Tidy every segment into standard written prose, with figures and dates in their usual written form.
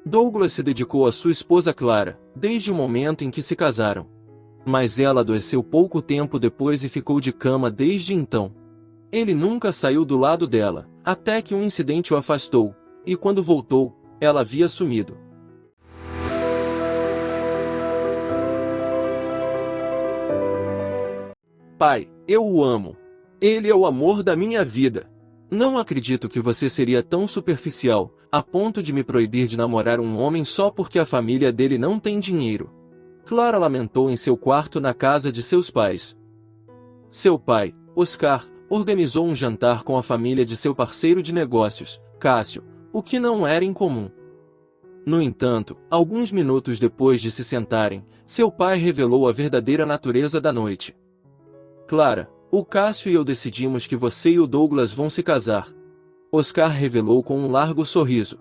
Douglas se dedicou à sua esposa Clara, desde o momento em que se casaram. Mas ela adoeceu pouco tempo depois e ficou de cama desde então. Ele nunca saiu do lado dela, até que um incidente o afastou, e quando voltou, ela havia sumido. Pai, eu o amo. Ele é o amor da minha vida. Não acredito que você seria tão superficial, a ponto de me proibir de namorar um homem só porque a família dele não tem dinheiro. Clara lamentou em seu quarto na casa de seus pais. Seu pai, Oscar, organizou um jantar com a família de seu parceiro de negócios, Cássio, o que não era incomum. No entanto, alguns minutos depois de se sentarem, seu pai revelou a verdadeira natureza da noite. Clara, o Cássio e eu decidimos que você e o Douglas vão se casar. Oscar revelou com um largo sorriso.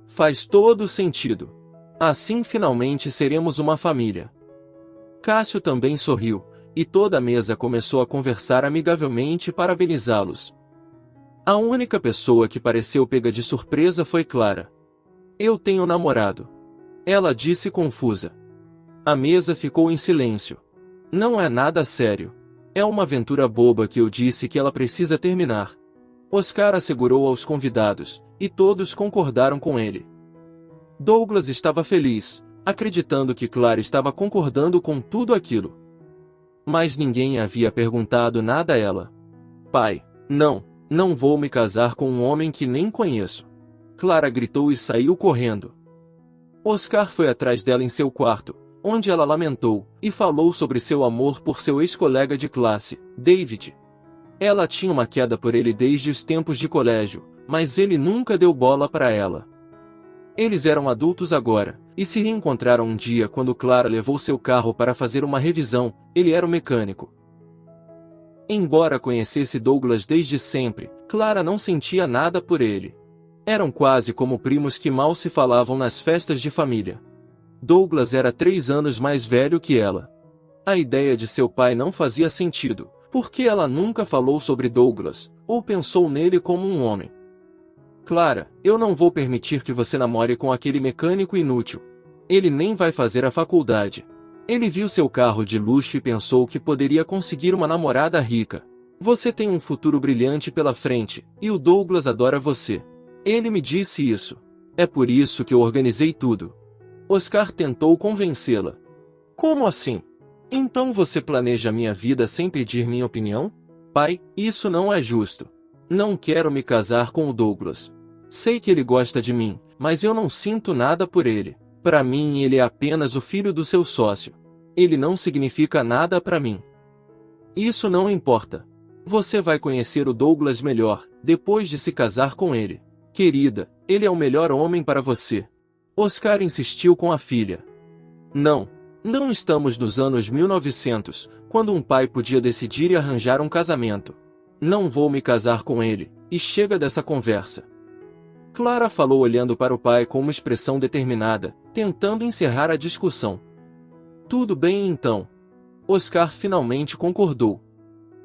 Faz todo sentido. Assim finalmente seremos uma família. Cássio também sorriu, e toda a mesa começou a conversar amigavelmente para parabenizá-los. A única pessoa que pareceu pega de surpresa foi Clara. Eu tenho namorado. Ela disse confusa. A mesa ficou em silêncio. Não é nada sério. É uma aventura boba que eu disse que ela precisa terminar. Oscar assegurou aos convidados, e todos concordaram com ele. Douglas estava feliz, acreditando que Clara estava concordando com tudo aquilo. Mas ninguém havia perguntado nada a ela. Pai, não vou me casar com um homem que nem conheço. Clara gritou e saiu correndo. Oscar foi atrás dela em seu quarto, onde ela lamentou, e falou sobre seu amor por seu ex-colega de classe, David. Ela tinha uma queda por ele desde os tempos de colégio, mas ele nunca deu bola para ela. Eles eram adultos agora, e se reencontraram um dia quando Clara levou seu carro para fazer uma revisão. Ele era o mecânico. Embora conhecesse Douglas desde sempre, Clara não sentia nada por ele. Eram quase como primos que mal se falavam nas festas de família. Douglas era 3 anos mais velho que ela. A ideia de seu pai não fazia sentido, porque ela nunca falou sobre Douglas, ou pensou nele como um homem. Clara, eu não vou permitir que você namore com aquele mecânico inútil. Ele nem vai fazer a faculdade. Ele viu seu carro de luxo e pensou que poderia conseguir uma namorada rica. Você tem um futuro brilhante pela frente, e o Douglas adora você. Ele me disse isso. É por isso que eu organizei tudo. Oscar tentou convencê-la. Como assim? Então você planeja minha vida sem pedir minha opinião? Pai, isso não é justo. Não quero me casar com o Douglas. Sei que ele gosta de mim, mas eu não sinto nada por ele. Para mim ele é apenas o filho do seu sócio. Ele não significa nada para mim. Isso não importa. Você vai conhecer o Douglas melhor, depois de se casar com ele. Querida, ele é o melhor homem para você. Oscar insistiu com a filha. Não estamos nos anos 1900, quando um pai podia decidir e arranjar um casamento. Não vou me casar com ele, e chega dessa conversa. Clara falou olhando para o pai com uma expressão determinada, tentando encerrar a discussão. Tudo bem então. Oscar finalmente concordou.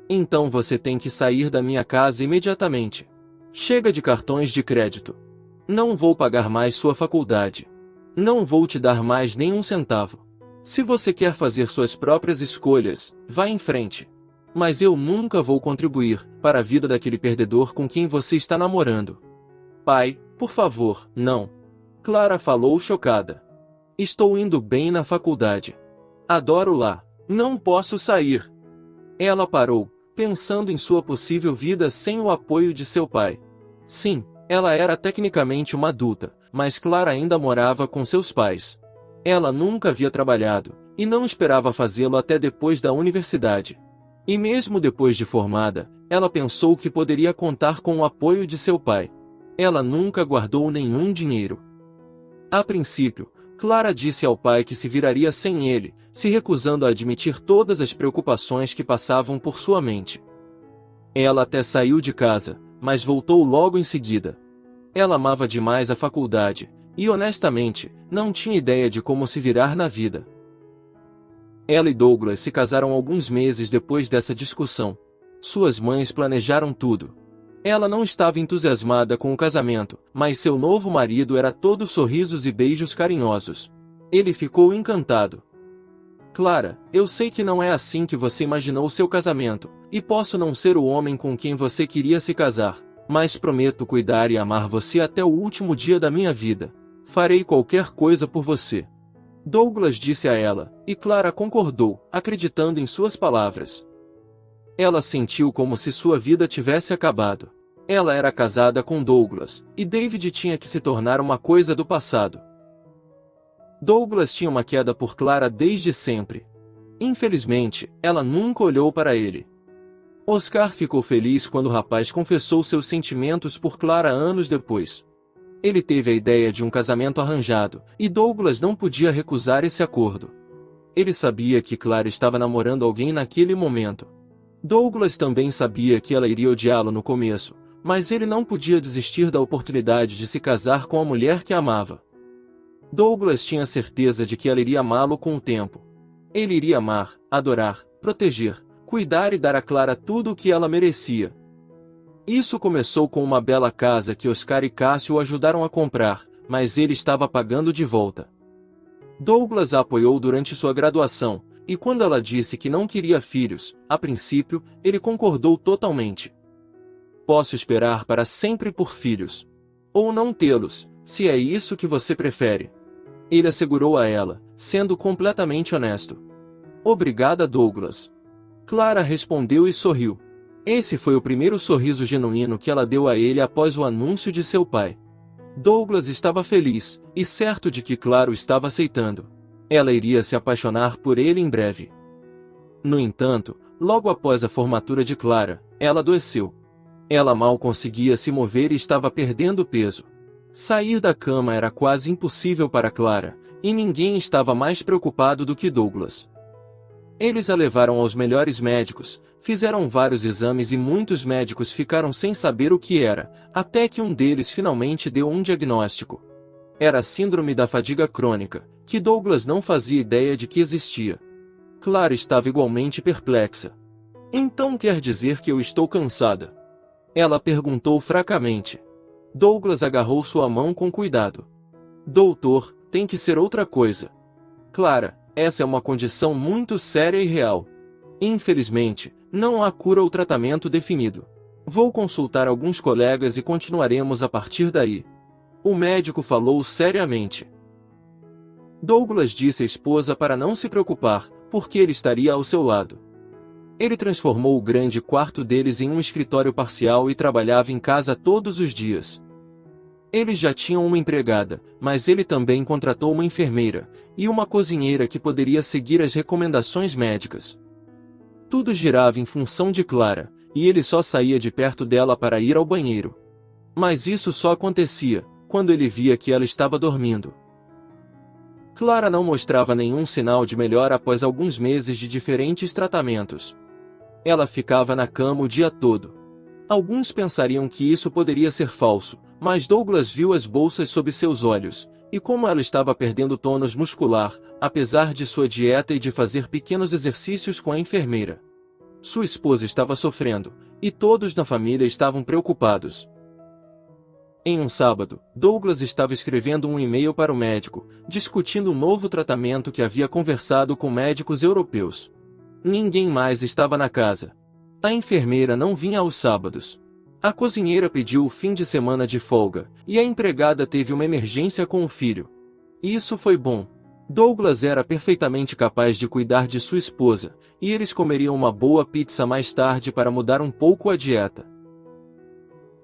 Então você tem que sair da minha casa imediatamente. Chega de cartões de crédito. Não vou pagar mais sua faculdade. Não vou te dar mais nem um centavo. Se você quer fazer suas próprias escolhas, vá em frente. Mas eu nunca vou contribuir para a vida daquele perdedor com quem você está namorando. Pai, por favor, não. Clara falou chocada. Estou indo bem na faculdade. Adoro lá. Não posso sair. Ela parou, pensando em sua possível vida sem o apoio de seu pai. Sim, ela era tecnicamente uma adulta, mas Clara ainda morava com seus pais. Ela nunca havia trabalhado, e não esperava fazê-lo até depois da universidade. E mesmo depois de formada, ela pensou que poderia contar com o apoio de seu pai. Ela nunca guardou nenhum dinheiro. A princípio, Clara disse ao pai que se viraria sem ele, se recusando a admitir todas as preocupações que passavam por sua mente. Ela até saiu de casa, mas voltou logo em seguida. Ela amava demais a faculdade, e honestamente, não tinha ideia de como se virar na vida. Ela e Douglas se casaram alguns meses depois dessa discussão. Suas mães planejaram tudo. Ela não estava entusiasmada com o casamento, mas seu novo marido era todo sorrisos e beijos carinhosos. Ele ficou encantado. Clara, eu sei que não é assim que você imaginou seu casamento, e posso não ser o homem com quem você queria se casar, mas prometo cuidar e amar você até o último dia da minha vida. Farei qualquer coisa por você. Douglas disse a ela, e Clara concordou, acreditando em suas palavras. Ela sentiu como se sua vida tivesse acabado. Ela era casada com Douglas, e David tinha que se tornar uma coisa do passado. Douglas tinha uma queda por Clara desde sempre. Infelizmente, ela nunca olhou para ele. Oscar ficou feliz quando o rapaz confessou seus sentimentos por Clara anos depois. Ele teve a ideia de um casamento arranjado, e Douglas não podia recusar esse acordo. Ele sabia que Clara estava namorando alguém naquele momento. Douglas também sabia que ela iria odiá-lo no começo, mas ele não podia desistir da oportunidade de se casar com a mulher que amava. Douglas tinha certeza de que ela iria amá-lo com o tempo. Ele iria amar, adorar, proteger, cuidar e dar a Clara tudo o que ela merecia. Isso começou com uma bela casa que Oscar e Cássio o ajudaram a comprar, mas ele estava pagando de volta. Douglas a apoiou durante sua graduação, e quando ela disse que não queria filhos, a princípio, ele concordou totalmente. Posso esperar para sempre por filhos. Ou não tê-los, se é isso que você prefere. Ele assegurou a ela, sendo completamente honesto. Obrigada, Douglas. Clara respondeu e sorriu. Esse foi o primeiro sorriso genuíno que ela deu a ele após o anúncio de seu pai. Douglas estava feliz, e certo de que Clara o estava aceitando. Ela iria se apaixonar por ele em breve. No entanto, logo após a formatura de Clara, ela adoeceu. Ela mal conseguia se mover e estava perdendo peso. Sair da cama era quase impossível para Clara, e ninguém estava mais preocupado do que Douglas. Eles a levaram aos melhores médicos, fizeram vários exames e muitos médicos ficaram sem saber o que era, até que um deles finalmente deu um diagnóstico. Era a síndrome da fadiga crônica, que Douglas não fazia ideia de que existia. Clara estava igualmente perplexa. Então quer dizer que eu estou cansada? Ela perguntou fracamente. Douglas agarrou sua mão com cuidado. Doutor, tem que ser outra coisa. Clara, essa é uma condição muito séria e real. Infelizmente, não há cura ou tratamento definido. Vou consultar alguns colegas e continuaremos a partir daí. O médico falou seriamente. Douglas disse à esposa para não se preocupar, porque ele estaria ao seu lado. Ele transformou o grande quarto deles em um escritório parcial e trabalhava em casa todos os dias. Eles já tinham uma empregada, mas ele também contratou uma enfermeira e uma cozinheira que poderia seguir as recomendações médicas. Tudo girava em função de Clara, e ele só saía de perto dela para ir ao banheiro. Mas isso só acontecia quando ele via que ela estava dormindo. Clara não mostrava nenhum sinal de melhora após alguns meses de diferentes tratamentos. Ela ficava na cama o dia todo. Alguns pensariam que isso poderia ser falso, mas Douglas viu as bolsas sob seus olhos, e como ela estava perdendo tônus muscular, apesar de sua dieta e de fazer pequenos exercícios com a enfermeira. Sua esposa estava sofrendo, e todos na família estavam preocupados. Em um sábado, Douglas estava escrevendo um e-mail para o médico, discutindo um novo tratamento que havia conversado com médicos europeus. Ninguém mais estava na casa. A enfermeira não vinha aos sábados. A cozinheira pediu o fim de semana de folga, e a empregada teve uma emergência com o filho. Isso foi bom. Douglas era perfeitamente capaz de cuidar de sua esposa, e eles comeriam uma boa pizza mais tarde para mudar um pouco a dieta.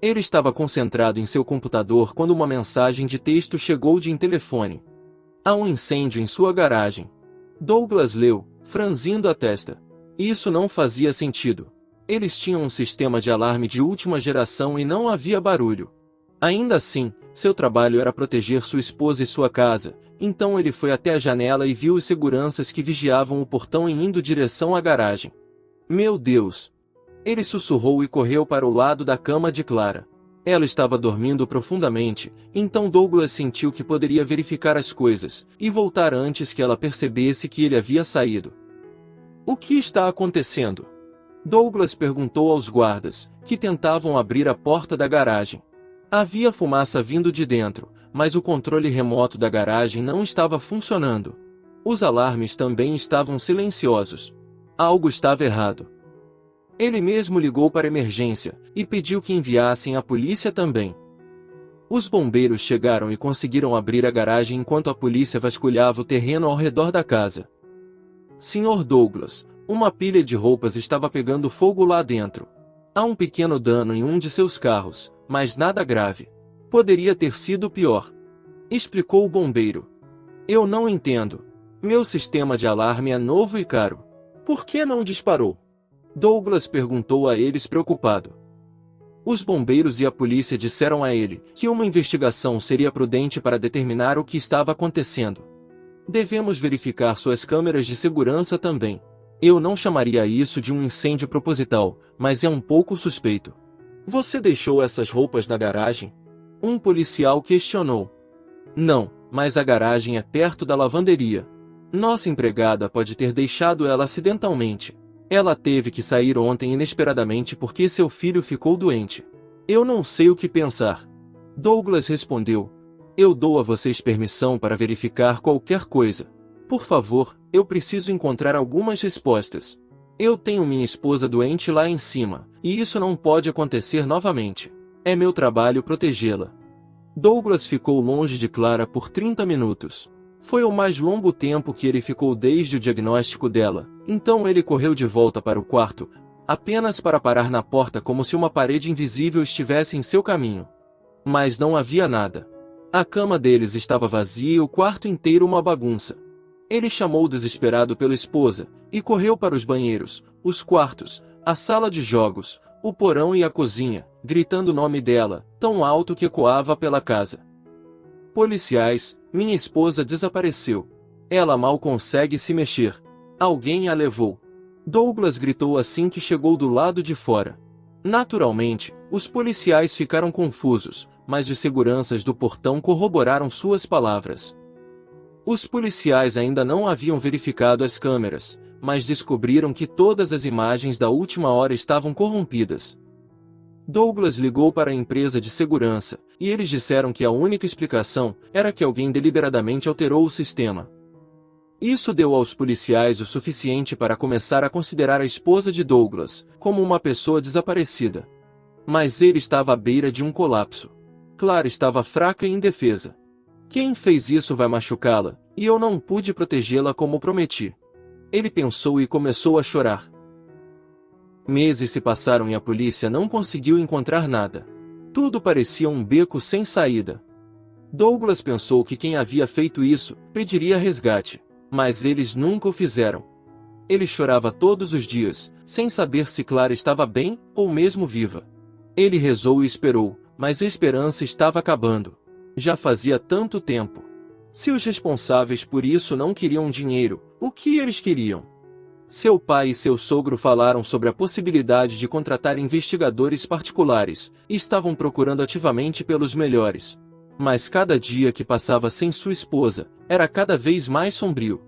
Ele estava concentrado em seu computador quando uma mensagem de texto chegou de telefone. Há um incêndio em sua garagem. Douglas leu, franzindo a testa. Isso não fazia sentido. Eles tinham um sistema de alarme de última geração e não havia barulho. Ainda assim, seu trabalho era proteger sua esposa e sua casa, então ele foi até a janela e viu os seguranças que vigiavam o portão indo direção à garagem. Meu Deus! Ele sussurrou e correu para o lado da cama de Clara. Ela estava dormindo profundamente, então Douglas sentiu que poderia verificar as coisas, e voltar antes que ela percebesse que ele havia saído. O que está acontecendo? Douglas perguntou aos guardas, que tentavam abrir a porta da garagem. Havia fumaça vindo de dentro, mas o controle remoto da garagem não estava funcionando. Os alarmes também estavam silenciosos. Algo estava errado. Ele mesmo ligou para a emergência, e pediu que enviassem a polícia também. Os bombeiros chegaram e conseguiram abrir a garagem enquanto a polícia vasculhava o terreno ao redor da casa. Sr. Douglas, uma pilha de roupas estava pegando fogo lá dentro. Há um pequeno dano em um de seus carros, mas nada grave. Poderia ter sido pior, explicou o bombeiro. Eu não entendo. Meu sistema de alarme é novo e caro. Por que não disparou? Douglas perguntou a eles preocupado. Os bombeiros e a polícia disseram a ele que uma investigação seria prudente para determinar o que estava acontecendo. Devemos verificar suas câmeras de segurança também. Eu não chamaria isso de um incêndio proposital, mas é um pouco suspeito. Você deixou essas roupas na garagem? Um policial questionou. Não, mas a garagem é perto da lavanderia. Nossa empregada pode ter deixado ela acidentalmente. Ela teve que sair ontem inesperadamente porque seu filho ficou doente. Eu não sei o que pensar. Douglas respondeu. Eu dou a vocês permissão para verificar qualquer coisa. Por favor, eu preciso encontrar algumas respostas. Eu tenho minha esposa doente lá em cima, e isso não pode acontecer novamente. É meu trabalho protegê-la. Douglas ficou longe de Clara por 30 minutos. Foi o mais longo tempo que ele ficou desde o diagnóstico dela, então ele correu de volta para o quarto, apenas para parar na porta como se uma parede invisível estivesse em seu caminho. Mas não havia nada. A cama deles estava vazia e o quarto inteiro uma bagunça. Ele chamou desesperado pela esposa, e correu para os banheiros, os quartos, a sala de jogos, o porão e a cozinha, gritando o nome dela, tão alto que ecoava pela casa. Policiais, minha esposa desapareceu. Ela mal consegue se mexer. Alguém a levou. Douglas gritou assim que chegou do lado de fora. Naturalmente, os policiais ficaram confusos, mas os seguranças do portão corroboraram suas palavras. Os policiais ainda não haviam verificado as câmeras, mas descobriram que todas as imagens da última hora estavam corrompidas. Douglas ligou para a empresa de segurança, e eles disseram que a única explicação era que alguém deliberadamente alterou o sistema. Isso deu aos policiais o suficiente para começar a considerar a esposa de Douglas como uma pessoa desaparecida. Mas ele estava à beira de um colapso. Clara estava fraca e indefesa. Quem fez isso vai machucá-la, e eu não pude protegê-la como prometi. Ele pensou e começou a chorar. Meses se passaram e a polícia não conseguiu encontrar nada. Tudo parecia um beco sem saída. Douglas pensou que quem havia feito isso pediria resgate, mas eles nunca o fizeram. Ele chorava todos os dias, sem saber se Clara estava bem ou mesmo viva. Ele rezou e esperou, mas a esperança estava acabando. Já fazia tanto tempo. Se os responsáveis por isso não queriam dinheiro, o que eles queriam? Seu pai e seu sogro falaram sobre a possibilidade de contratar investigadores particulares, e estavam procurando ativamente pelos melhores. Mas cada dia que passava sem sua esposa, era cada vez mais sombrio.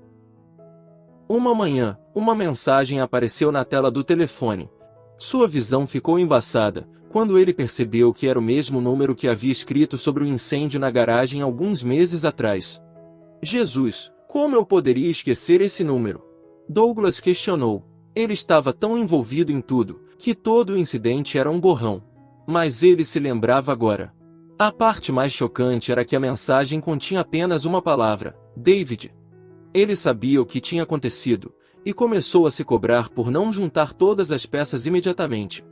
Uma manhã, uma mensagem apareceu na tela do telefone. Sua visão ficou embaçada, quando ele percebeu que era o mesmo número que havia escrito sobre o incêndio na garagem alguns meses atrás. Jesus, como eu poderia esquecer esse número? Douglas questionou. Ele estava tão envolvido em tudo, que todo o incidente era um borrão. Mas ele se lembrava agora. A parte mais chocante era que a mensagem continha apenas uma palavra: David. Ele sabia o que tinha acontecido, e começou a se cobrar por não juntar todas as peças imediatamente.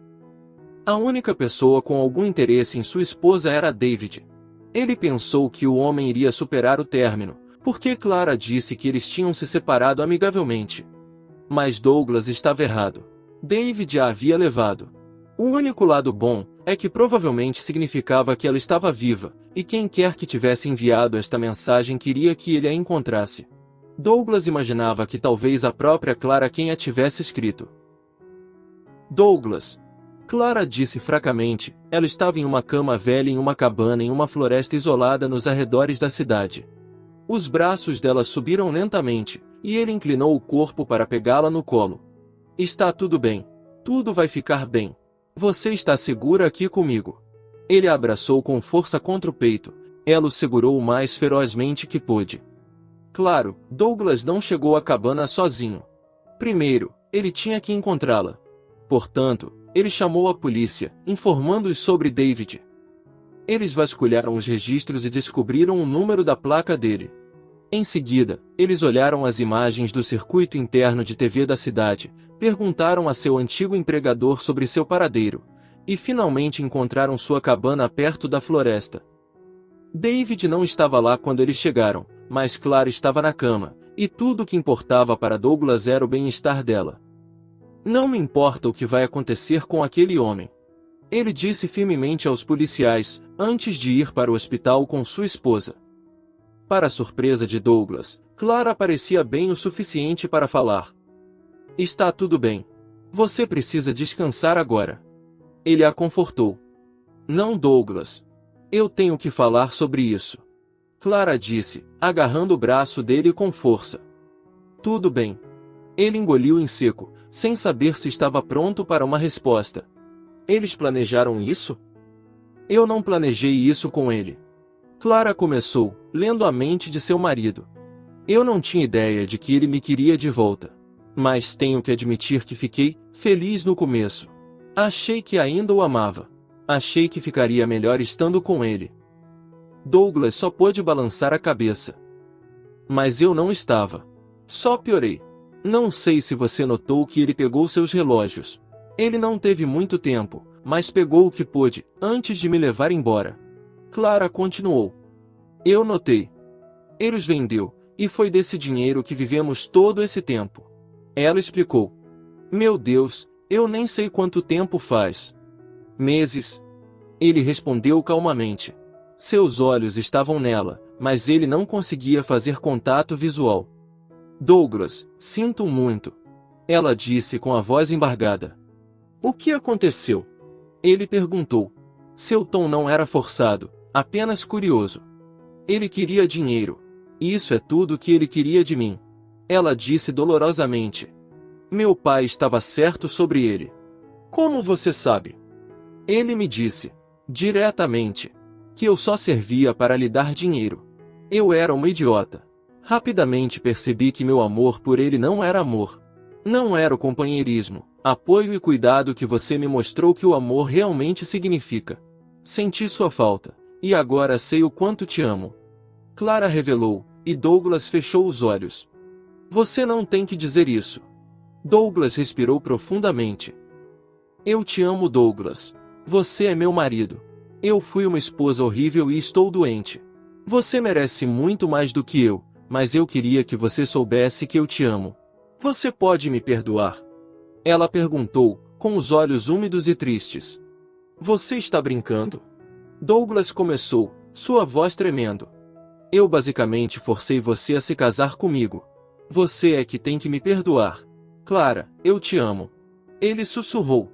A única pessoa com algum interesse em sua esposa era David. Ele pensou que o homem iria superar o término, porque Clara disse que eles tinham se separado amigavelmente. Mas Douglas estava errado. David a havia levado. O único lado bom é que provavelmente significava que ela estava viva, e quem quer que tivesse enviado esta mensagem queria que ele a encontrasse. Douglas imaginava que talvez a própria Clara quem a tivesse escrito. Douglas. Clara disse fracamente, ela estava em uma cama velha em uma cabana em uma floresta isolada nos arredores da cidade. Os braços dela subiram lentamente, e ele inclinou o corpo para pegá-la no colo. Está tudo bem. Tudo vai ficar bem. Você está segura aqui comigo. Ele a abraçou com força contra o peito. Ela o segurou o mais ferozmente que pôde. Claro, Douglas não chegou à cabana sozinho. Primeiro, ele tinha que encontrá-la. Portanto, ele chamou a polícia, informando-os sobre David. Eles vasculharam os registros e descobriram o número da placa dele. Em seguida, eles olharam as imagens do circuito interno de TV da cidade, perguntaram a seu antigo empregador sobre seu paradeiro, e finalmente encontraram sua cabana perto da floresta. David não estava lá quando eles chegaram, mas Clara estava na cama, e tudo o que importava para Douglas era o bem-estar dela. Não me importa o que vai acontecer com aquele homem. Ele disse firmemente aos policiais, antes de ir para o hospital com sua esposa. Para a surpresa de Douglas, Clara parecia bem o suficiente para falar. Está tudo bem. Você precisa descansar agora. Ele a confortou. Não, Douglas. Eu tenho que falar sobre isso. Clara disse, agarrando o braço dele com força. Tudo bem. Ele engoliu em seco, sem saber se estava pronto para uma resposta. Eles planejaram isso? Eu não planejei isso com ele. Clara começou, lendo a mente de seu marido. Eu não tinha ideia de que ele me queria de volta. Mas tenho que admitir que fiquei feliz no começo. Achei que ainda o amava. Achei que ficaria melhor estando com ele. Douglas só pôde balançar a cabeça. Mas eu não estava. Só piorei. Não sei se você notou que ele pegou seus relógios. Ele não teve muito tempo, mas pegou o que pôde, antes de me levar embora. Clara continuou. Eu notei. Ele os vendeu, e foi desse dinheiro que vivemos todo esse tempo. Ela explicou. Meu Deus, eu nem sei quanto tempo faz. Meses. Ele respondeu calmamente. Seus olhos estavam nela, mas ele não conseguia fazer contato visual. Douglas, sinto muito. Ela disse com a voz embargada. O que aconteceu? Ele perguntou. Seu tom não era forçado, apenas curioso. Ele queria dinheiro. Isso é tudo que ele queria de mim. Ela disse dolorosamente. Meu pai estava certo sobre ele. Como você sabe? Ele me disse, diretamente, que eu só servia para lhe dar dinheiro. Eu era uma idiota. Rapidamente percebi que meu amor por ele não era amor. Não era o companheirismo, apoio e cuidado que você me mostrou que o amor realmente significa. Senti sua falta, e agora sei o quanto te amo. Clara revelou, e Douglas fechou os olhos. Você não tem que dizer isso. Douglas respirou profundamente. Eu te amo, Douglas. Você é meu marido. Eu fui uma esposa horrível e estou doente. Você merece muito mais do que eu, mas eu queria que você soubesse que eu te amo. Você pode me perdoar? Ela perguntou, com os olhos úmidos e tristes. Você está brincando? Douglas começou, sua voz tremendo. Eu basicamente forcei você a se casar comigo. Você é que tem que me perdoar. Clara, eu te amo. Ele sussurrou.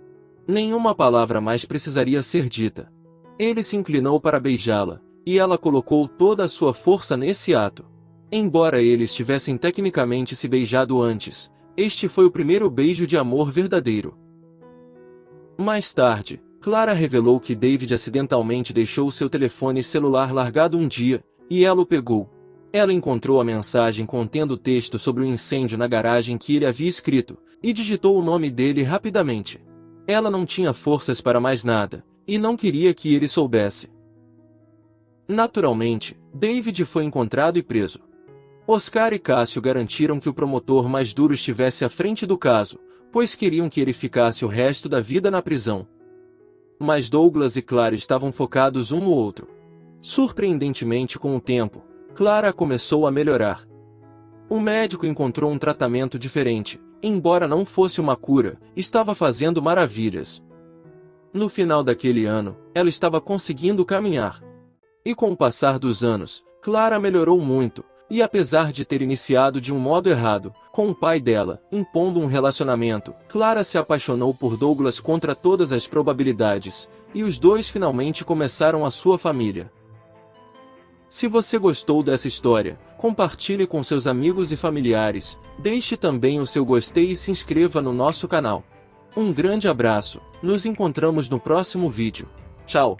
Nenhuma palavra mais precisaria ser dita. Ele se inclinou para beijá-la, e ela colocou toda a sua força nesse ato. Embora eles tivessem tecnicamente se beijado antes, este foi o primeiro beijo de amor verdadeiro. Mais tarde, Clara revelou que David acidentalmente deixou seu telefone celular largado um dia, e ela o pegou. Ela encontrou a mensagem contendo o texto sobre o incêndio na garagem que ele havia escrito, e digitou o nome dele rapidamente. Ela não tinha forças para mais nada, e não queria que ele soubesse. Naturalmente, David foi encontrado e preso. Oscar e Cássio garantiram que o promotor mais duro estivesse à frente do caso, pois queriam que ele ficasse o resto da vida na prisão. Mas Douglas e Clara estavam focados um no outro. Surpreendentemente, com o tempo, Clara começou a melhorar. O médico encontrou um tratamento diferente, embora não fosse uma cura, estava fazendo maravilhas. No final daquele ano, ela estava conseguindo caminhar. E com o passar dos anos, Clara melhorou muito, e apesar de ter iniciado de um modo errado, com o pai dela, impondo um relacionamento, Clara se apaixonou por Douglas contra todas as probabilidades, e os dois finalmente começaram a sua família. Se você gostou dessa história, compartilhe com seus amigos e familiares, deixe também o seu gostei e se inscreva no nosso canal. Um grande abraço, nos encontramos no próximo vídeo. Tchau!